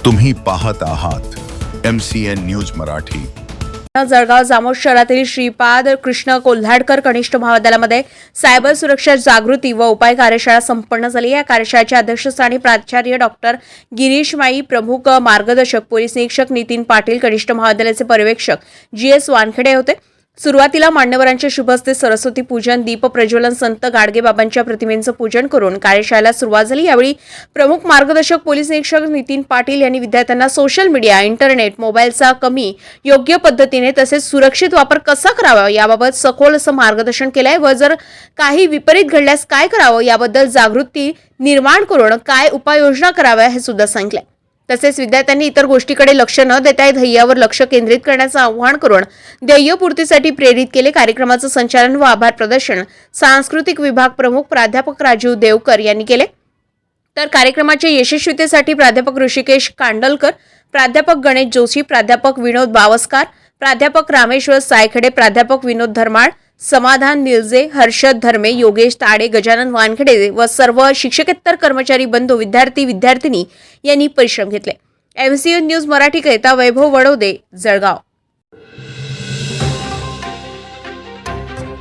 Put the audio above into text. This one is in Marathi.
तुम्ही पाहत आहात MCN न्यूज मराठी। जळगाव जामोद शहरातील श्रीपाद कृष्ण कोल्हाडकर कनिष्ठ महाविद्यालयामध्ये सायबर सुरक्षा जागृती व उपाय कार्यशाळा संपन्न झाली। या कार्यशाळेच्या अध्यक्षस्थानी प्राचार्य डॉक्टर गिरीश माई, प्रमुख मार्गदर्शक पोलीस निरीक्षक नितीन पाटील, कनिष्ठ महाविद्यालयाचे पर्यवेक्षक GS वानखेडे होते। सुरुवातीला मान्यवरांच्या शुभ हस्ते सरस्वती पूजन, दीप प्रज्वलन, संत गाडगेबाबांच्या प्रतिमेचं पूजन करून कार्यशाळेला सुरुवात झाली। यावेळी प्रमुख मार्गदर्शक पोलीस निरीक्षक नितीन पाटील यांनी विद्यार्थ्यांना सोशल मीडिया, इंटरनेट, मोबाईलचा कमी, योग्य पद्धतीने तसेच सुरक्षित वापर कसा करावा याबाबत सखोल असं मार्गदर्शन केलंय व जर काही विपरीत घडल्यास काय करावं याबद्दल जागृती निर्माण करून काय उपाययोजना कराव्या हे सुद्धा सांगितलंय। तसेच विद्यार्थ्यांनी इतर गोष्टीकडे लक्ष न देता ध्येयावर लक्ष केंद्रित करण्याचं आवाहन करून ध्येयपूर्तीसाठी प्रेरित केले। कार्यक्रमाचं संचालन व आभार प्रदर्शन सांस्कृतिक विभाग प्रमुख प्राध्यापक राजीव देवकर यांनी केले। तर कार्यक्रमाच्या यशस्वीतेसाठी प्राध्यापक ऋषिकेश कांडलकर, प्राध्यापक गणेश जोशी, प्राध्यापक विनोद बावस्कार, प्राध्यापक रामेश्वर सायखेडे, प्राध्यापक विनोद धर्माळ, समाधान निलजे, हर्षद धर्मे, योगेश ताडे, गजानन वानखेडे व सर्व शिक्षकेतर कर्मचारी बंधू, विद्यार्थी विद्यार्थिनी यांनी परिश्रम घेतले। MCN न्यूज मराठी करिता वैभव वडोदे, जळगाव।